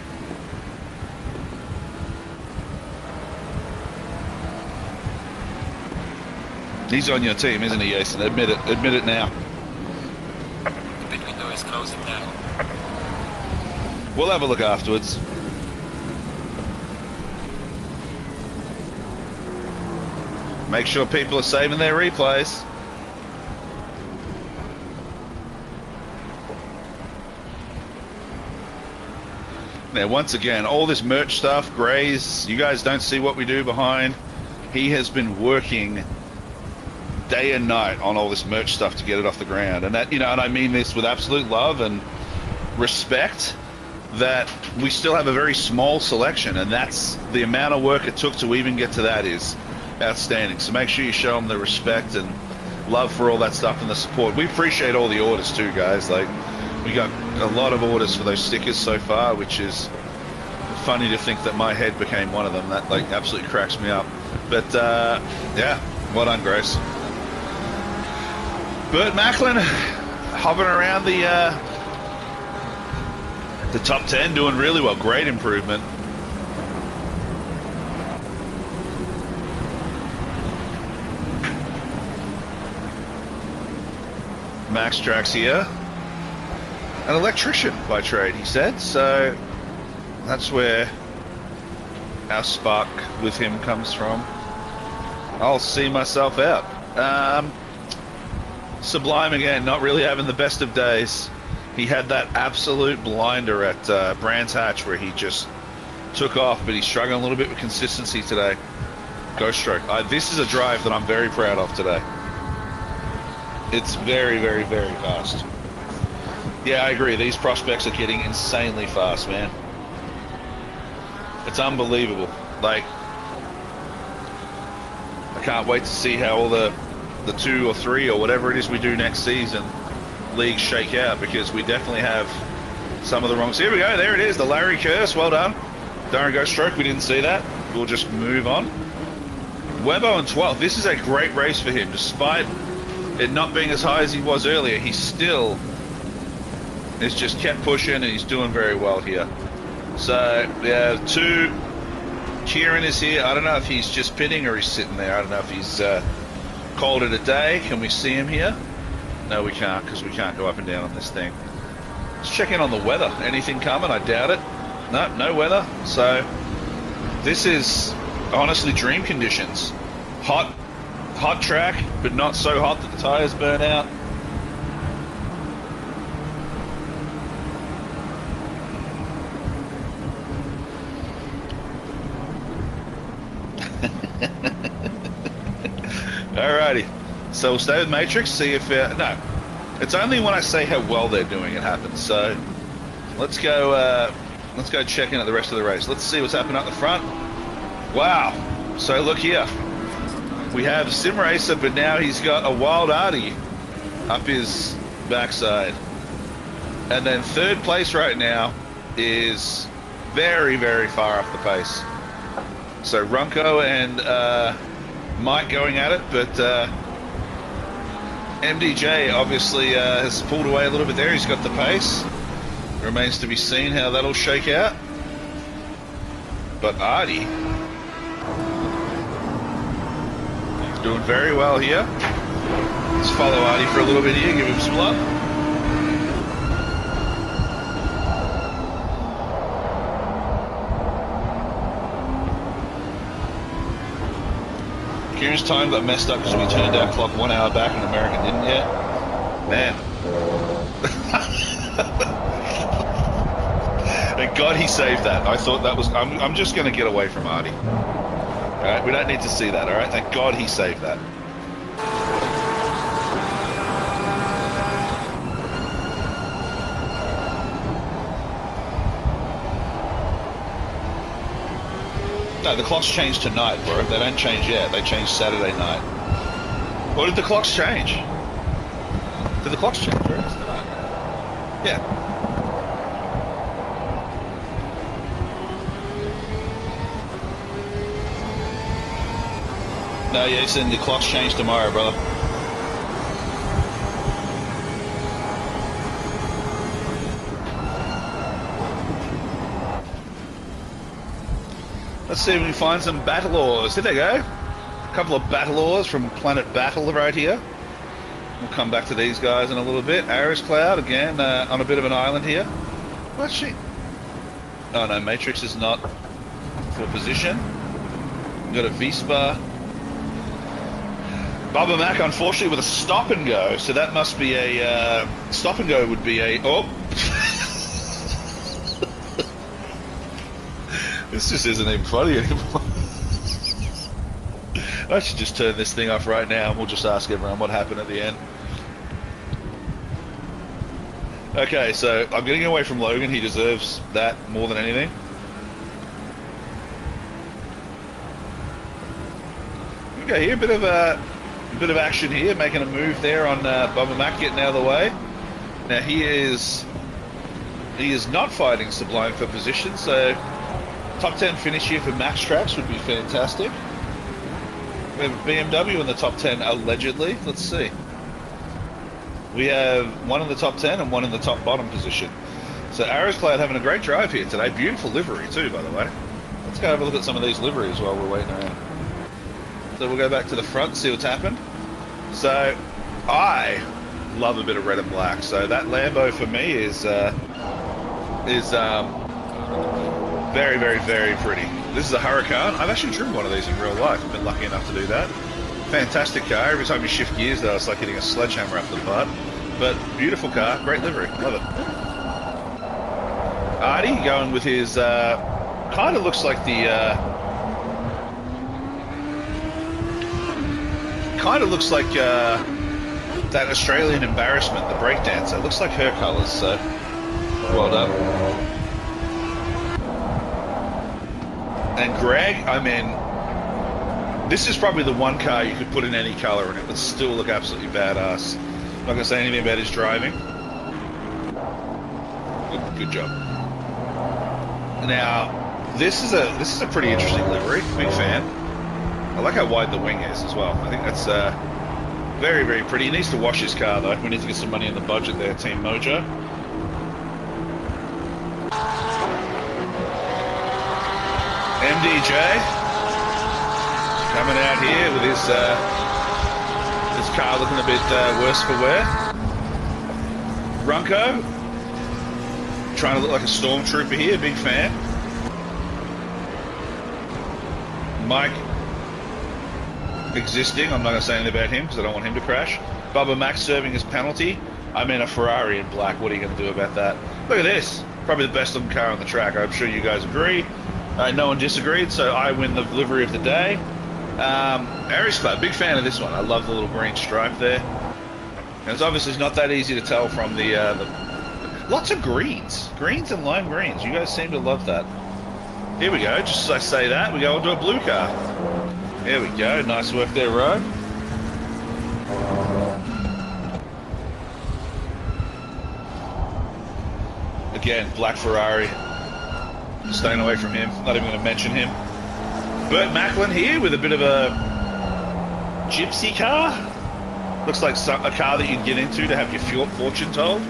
He's on your team, isn't he, Jason? Admit it. Admit it now. The pit window is closing now. We'll have a look afterwards. Make sure people are saving their replays. Now, once again, all this merch stuff, Grays, you guys don't see what we do behind. He has been working day and night on all this merch stuff to get it off the ground. And that, you know, and I mean this with absolute love and respect, that we still have a very small selection, and that's the amount of work it took to even get to that is outstanding. So make sure you show them the respect and love for all that stuff and the support. We appreciate all the orders too, guys. Like, we got a lot of orders for those stickers so far, which is funny to think that my head became one of them. That like absolutely cracks me up. But yeah, well done, Grace. Burt Macklin hovering around the top 10, doing really well. Great improvement. Max Trax here. An electrician by trade, he said, so that's where our spark with him comes from. I'll see myself out. Sublime again, not really having the best of days. He had that absolute blinder at Brands Hatch where he just took off, but he's struggling a little bit with consistency today. Ghost stroke. This is a drive that I'm very proud of today. It's very, very, very fast. Yeah, I agree. These prospects are getting insanely fast, man. It's unbelievable. Like, I can't wait to see how all the 2 or 3 or whatever it is we do next season leagues shake out, because we definitely have some of the wrongs. Here we go, there it is, the Larry curse, well done. Darren Ghost Stroke, we didn't see that. We'll just move on. Webbo in 12th, this is a great race for him. Despite it not being as high as he was earlier, he still has just kept pushing and he's doing very well here. So, yeah, 2, Kieran is here. I don't know if he's just pitting or he's sitting there. I don't know if he's called it a day. Can we see him here? No, we can't, because we can't go up and down on this thing. Let's check in on the weather. Anything coming? I doubt it. No, no weather. So this is honestly dream conditions. Hot track, but not so hot that the tires burn out. Alrighty, so we'll stay with Matrix, see if no, it's only when I say how well they're doing it happens. So let's go check in at the rest of the race. Let's see what's happening up the front. Wow, so look here, we have Sim Racer, but now he's got a Wild Artie up his backside, and then 3rd place right now is very, very far off the pace. So Runco and Mike going at it, but MDJ obviously has pulled away a little bit there. He's got the pace. Remains to be seen how that'll shake out. But Artie doing very well here. Let's follow Artie for a little bit here, give him some love. Kieran's time got messed up because we turned our clock 1 hour back in America, didn't you? Man. Thank God he saved that. I thought that was... I'm just going to get away from Artie. Alright, we don't need to see that, alright? Thank God he saved that. No, the clocks changed tonight, bro. They don't change yet. They changed Saturday night. Or did the clocks change? Did the clocks change, bro? Yeah. No, yeah, it's in the clocks change tomorrow, brother. Let's see if we can find some battle ores. Here they go. A couple of battle ores from Planet Battle right here. We'll come back to these guys in a little bit. Aris Cloud, again, on a bit of an island here. What's she? Oh no, Matrix is not for position. We've got a Vespa. Bubba Mac, unfortunately, with a stop and go. So that must be a... stop and go would be a... Oh! This just isn't even funny anymore. I should just turn this thing off right now and we'll just ask everyone what happened at the end. Okay, so I'm getting away from Logan. He deserves that more than anything. Okay, here a bit of action here, making a move there on Bubba Mac, getting out of the way. Now he is not fighting Sublime for position, so top 10 finish here for Max Tracks would be fantastic. We have BMW in the top 10 allegedly. Let's see. We have one in the top 10 and one in the top bottom position. So Aeroscloud having a great drive here today. Beautiful livery too, by the way. Let's go have a look at some of these liveries while we're waiting around. So we'll go back to the front and see what's happened. So I love a bit of red and black. So that Lambo for me is very, very, very pretty. This is a Huracan. I've actually driven one of these in real life. I've been lucky enough to do that. Fantastic car. Every time you shift gears though, it's like hitting a sledgehammer up the butt. But beautiful car, great livery, love it. Artie going with his, kind of looks like the, that Australian embarrassment, the breakdancer. It looks like her colours, so well done. And Greg, I mean, This is probably the one car you could put in any color and it would still look absolutely badass. I'm not going to say anything about his driving. Good job. Now, this is a pretty interesting livery. Big fan. I like how wide the wing is as well. I think that's very, very pretty. He needs to wash his car though. We need to get some money in the budget there, Team Mojo. MDJ coming out here with his car looking a bit worse for wear. Runko trying to look like a stormtrooper here, big fan. Mike existing, I'm not going to say anything about him because I don't want him to crash. Bubba Max serving his penalty. I'm in a Ferrari in black, what are you going to do about that? Look at this, probably the best looking car on the track. I'm sure you guys agree. No one disagreed, so I win the livery of the day. Aries Club, big fan of this one. I love the little green stripe there. And it's obviously not that easy to tell from the lots of greens and lime greens. You guys seem to love that. Here we go, just as I say that, we go onto a blue car. There we go, nice work there, Ro. Again, black Ferrari. Staying away from him, not even going to mention him. Burt Macklin here with a bit of a gypsy car. Looks like a car that you'd get into to have your fortune told.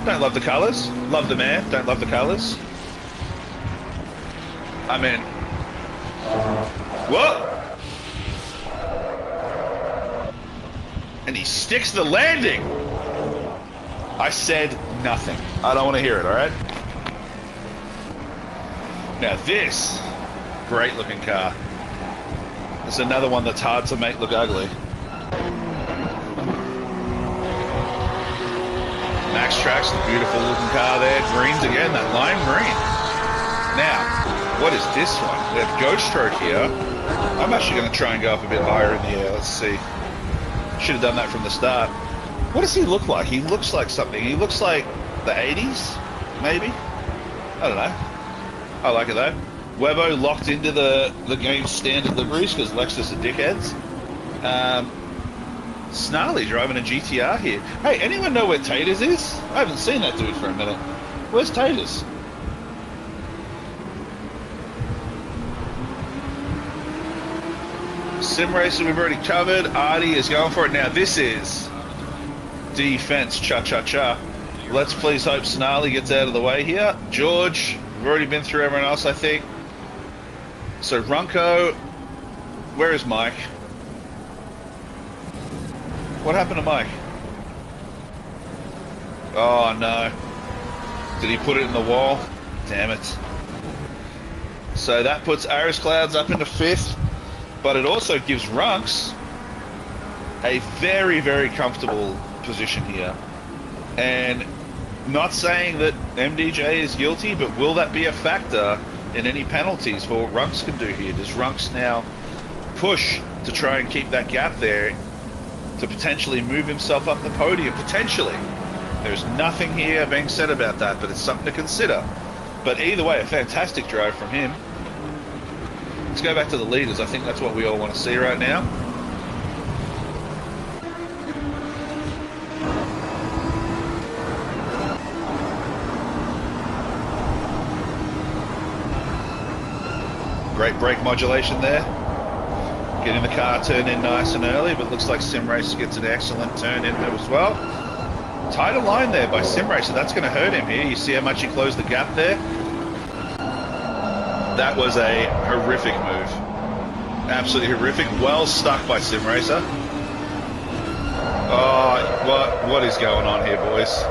Don't love the colours. Love the man, don't love the colours. I mean, what? And he sticks the landing. I said nothing. I don't want to hear it, alright? Now this, great looking car. It's another one that's hard to make look ugly. Max Trax, the beautiful looking car there. Greens again, that lime green. Now, what is this one? We have Ghost Stroke here. I'm actually going to try and go up a bit higher in the air. Let's see. Should have done that from the start. What does he look like? He looks like something. He looks like the 80s, maybe? I don't know. I like it though. Webbo locked into the game's standard liveries because Lexus are dickheads. Snarly driving a GTR here. Hey, anyone know where Taters is? I haven't seen that dude for a minute. Where's Taters? Sim Racer we've already covered. Artie is going for it. Now this is defense cha-cha-cha. Let's please hope Snarly gets out of the way here. George, we've already been through everyone else, I think. So Runko, where is Mike? What happened to Mike? Oh no. Did he put it in the wall? Damn it. So that puts Aris Clouds up into 5th, but it also gives Runks a very, very comfortable position here. And not saying that MDJ is guilty, but will that be a factor in any penalties for what Runks can do here? Does Runks now push to try and keep that gap there to potentially move himself up the podium? Potentially. There's nothing here being said about that, but it's something to consider. But either way, a fantastic drive from him. Let's go back to the leaders. I think that's what we all want to see right now. Great brake modulation there. Getting the car turned in nice and early, but looks like Sim Racer gets an excellent turn in there as well. Tighter line there by Sim Racer. That's going to hurt him here. You see how much he closed the gap there? That was a horrific move. Absolutely horrific. Well stuck by Sim Racer. Oh, what is going on here, boys?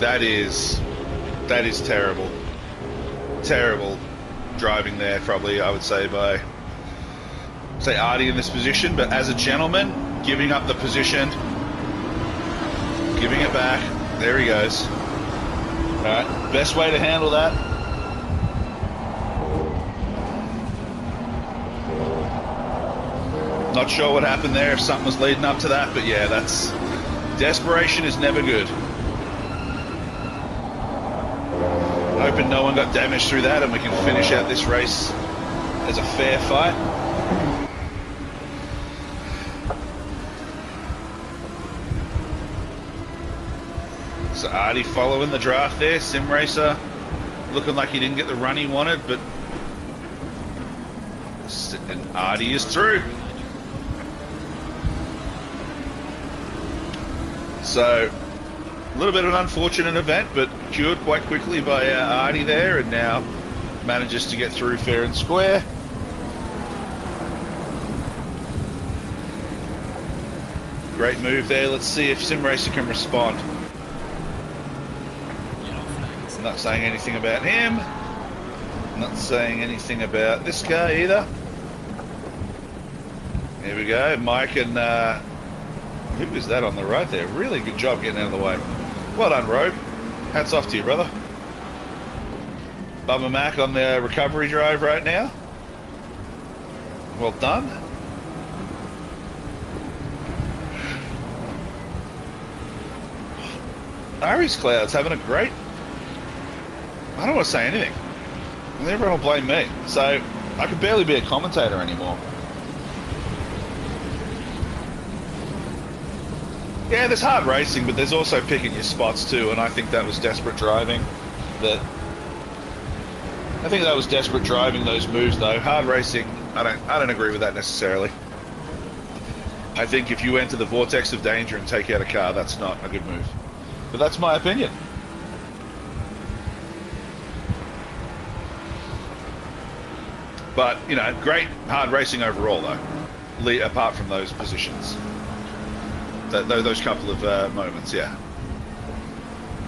That is terrible. Terrible driving there, probably, I would say, by, say, Artie in this position, but as a gentleman, giving up the position, giving it back. There he goes. All right, best way to handle that. Not sure what happened there, if something was leading up to that, but yeah, that's... desperation is never good. Hoping no one got damaged through that and we can finish out this race as a fair fight. So Artie following the draft there. Sim Racer looking like he didn't get the run he wanted, but and Artie is through. So a little bit of an unfortunate event, but cured quite quickly by Artie there, and now manages to get through fair and square. Great move there. Let's see if Sim Racer can respond. I'm not saying anything about him. I'm not saying anything about this guy either. Here we go. Mike and who is that on the right there? Really good job getting out of the way. Well done, Rogue. Hats off to you, brother. Bubba Mac on the recovery drive right now. Well done. Ari's Cloud's having a great... I don't want to say anything. Everyone will blame me. So I could barely be a commentator anymore. Yeah, there's hard racing, but there's also picking your spots too, and I think that was desperate driving. I think that was desperate driving, those moves though. Hard racing, I don't agree with that necessarily. I think if you enter the vortex of danger and take out a car, that's not a good move. But that's my opinion. But, you know, great hard racing overall though, apart from those positions. Those couple of moments, yeah.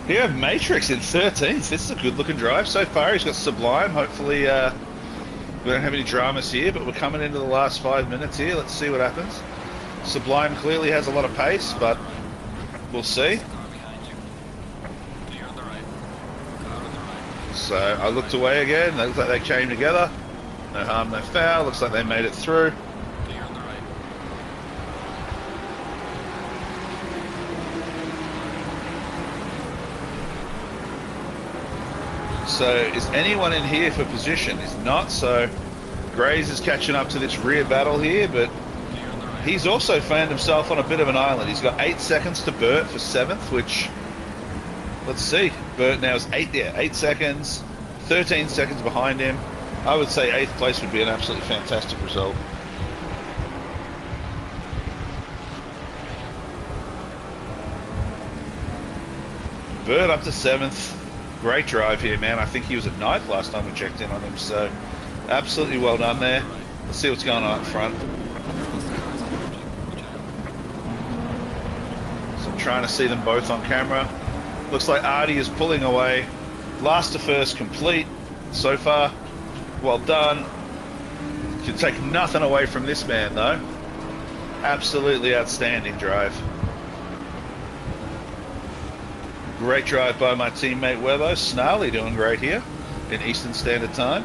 Here we have Matrix in 13th. This is a good looking drive so far. He's got Sublime. Hopefully we don't have any dramas here, but we're coming into the last 5 minutes here. Let's see what happens. Sublime clearly has a lot of pace, but we'll see. So I looked away again. It looks like they came together. No harm, no foul. Looks like they made it through. So is anyone in here for position? Is not. So Grays is catching up to this rear battle here, but he's also found himself on a bit of an island. He's got 8 seconds to Burt for 7th, which, let's see. Burt now is 8 seconds, 13 seconds behind him. I would say 8th place would be an absolutely fantastic result. Burt up to 7th. Great drive here, man. I think he was at 9th last time we checked in on him, so absolutely well done there. Let's see what's going on up front. So I'm trying to see them both on camera. Looks like Artie is pulling away. Last to first complete so far. Well done. Can take nothing away from this man though. Absolutely outstanding drive. Great drive by my teammate Webbo. Snarly doing great here in Eastern Standard Time.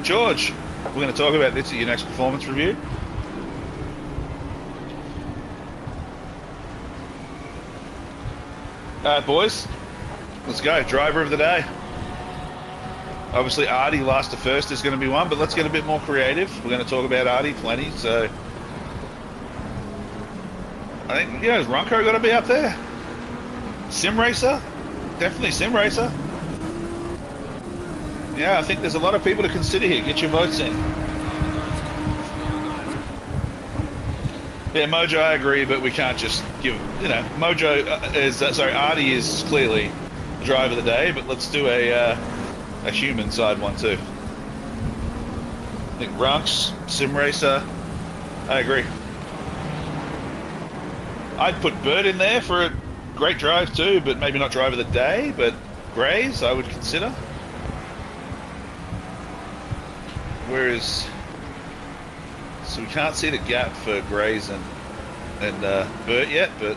George, we're going to talk about this at your next performance review. Alright boys, let's go. Driver of the day. Obviously Artie last to first is going to be one, but let's get a bit more creative. We're going to talk about Artie plenty, so I think, you know, has Ronco got to be up there? Sim Racer? Definitely Sim Racer. Yeah, I think there's a lot of people to consider here. Get your votes in. Yeah, Mojo, I agree, but we can't just give, you know, Mojo is, Artie is clearly the driver of the day, but let's do a human side one too. I think Runks, Sim Racer, I agree. I'd put Bird in there for a great drive too, but maybe not drive of the day, but Grays I would consider. Whereas, so we can't see the gap for Grays and Burt yet, but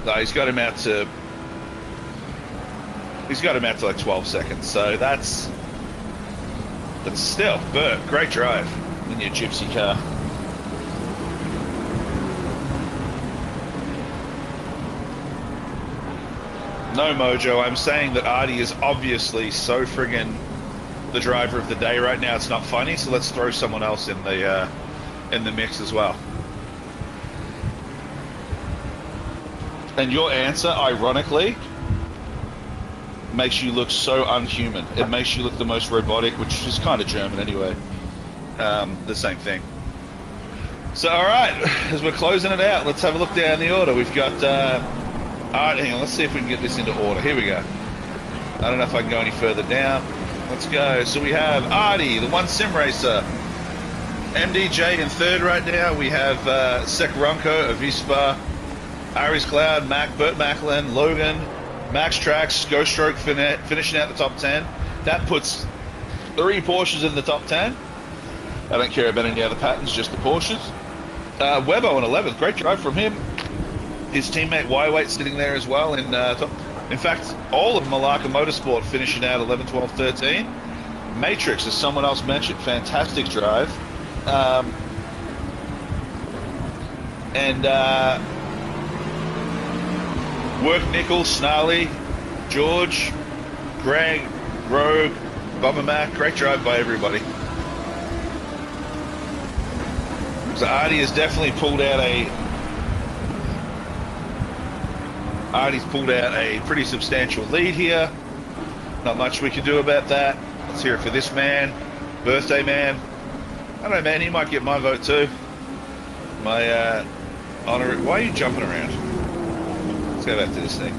no, he's got him out to like 12 seconds, so that's, but still, Burt, great drive in your gypsy car. No, Mojo, I'm saying that Artie is obviously so friggin' the driver of the day right now. It's not funny, so let's throw someone else in the mix as well. And your answer, ironically, makes you look so unhuman. It makes you look the most robotic, which is kind of German anyway. The same thing. So, all right, as we're closing it out, let's have a look down the order. We've got, hang on, let's see if we can get this into order. Here we go. I don't know if I can go any further down. Let's go. So we have Artie, the one sim racer. MDJ in third right now. We have Sek Ronco, Avispa, Aries Cloud, Burt Macklin, Logan, Max Trax, Ghost Stroke finishing out the top 10. That puts 3 Porsches in the top 10. I don't care about any other patterns, just the Porsches. Webbo in 11th, great drive from him. His teammate Y-Weight sitting there as well in top. In fact, all of Malacca Motorsport finishing out 11, 12, 13. Matrix, as someone else mentioned, fantastic drive. Work Nickel, Snarly, George, Greg, Rogue, Bubba Mac, great drive by everybody. So Artie has definitely pulled out Artie's pulled out a pretty substantial lead here. Not much we can do about that. Let's hear it for this man, birthday man. I don't know, man, he might get my vote too. My honor. Why are you jumping around? Let's go back to this thing.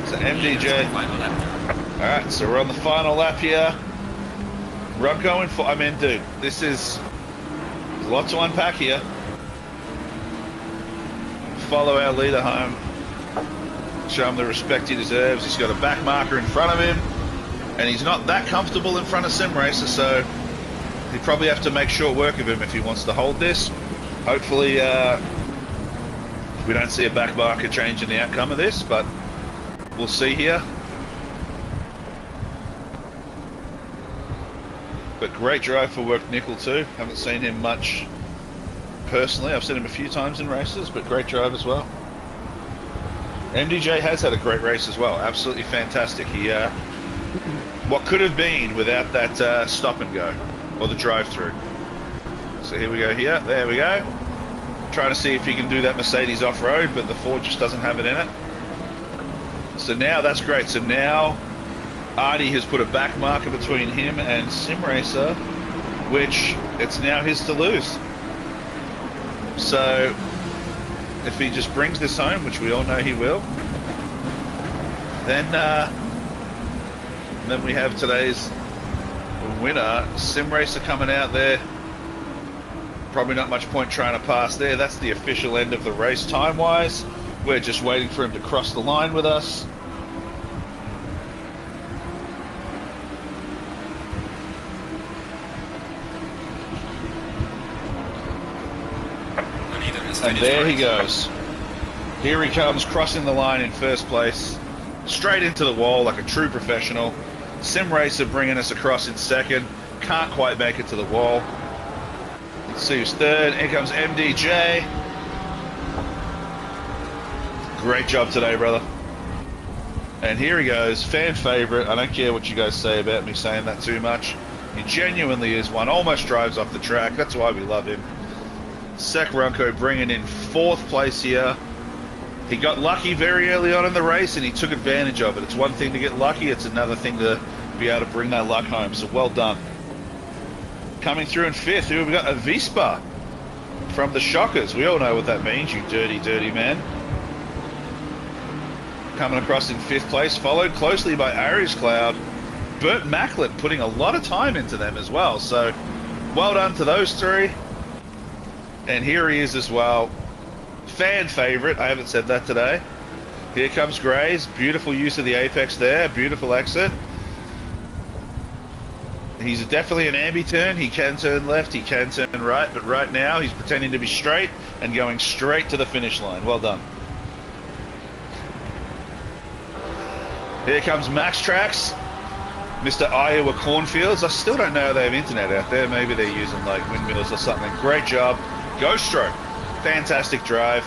So MDJ. Alright, so we're on the final lap here. Run going for, I mean, dude, there's a lot to unpack here. Follow our leader home. Show him the respect he deserves. He's got a back marker in front of him, and he's not that comfortable in front of Sim Racer, so he'd probably have to make short work of him if he wants to hold this. Hopefully, we don't see a back marker change in the outcome of this, but we'll see here. But great drive for Work Nickel too. Haven't seen him much personally. I've seen him a few times in races, but great drive as well. MDJ has had a great race as well. Absolutely fantastic. He, what could have been without that stop and go, or the drive-through. So here we go here. There we go. Trying to see if he can do that Mercedes off-road, but the Ford just doesn't have it in it. So now that's great. So now Artie has put a back marker between him and Sim Racer, which it's now his to lose. So if he just brings this home, which we all know he will, then we have today's winner, Sim Racer, coming out there. Probably not much point trying to pass there. That's the official end of the race time-wise. We're just waiting for him to cross the line with us. And there he goes. Here he comes, crossing the line in first place. Straight into the wall like a true professional. Sim Racer bringing us across in second. Can't quite make it to the wall. Let's see who's third. Here comes MDJ. Great job today, brother. And here he goes, fan favorite. I don't care what you guys say about me saying that too much. He genuinely is one. Almost drives off the track. That's why we love him. Sek Ronco bringing in fourth place here. He got lucky very early on in the race and he took advantage of it. It's one thing to get lucky, it's another thing to be able to bring that luck home. So well done. Coming through in fifth, here we've got Avispa from the Shockers. We all know what that means, you dirty, dirty man. Coming across in fifth place, followed closely by Aries Cloud. Burt Macklin putting a lot of time into them as well. So well done to those three. And here he is as well. Fan favorite, I haven't said that today. Here comes Grays. Beautiful use of the apex there. Beautiful exit. He's definitely an ambi-turn. He can turn left, he can turn right, but right now he's pretending to be straight and going straight to the finish line. Well done. Here comes Max Trax. Mr. Iowa Cornfields. I still don't know if they have internet out there. Maybe they're using like windmills or something. Great job. Ghost Stroke. Fantastic drive.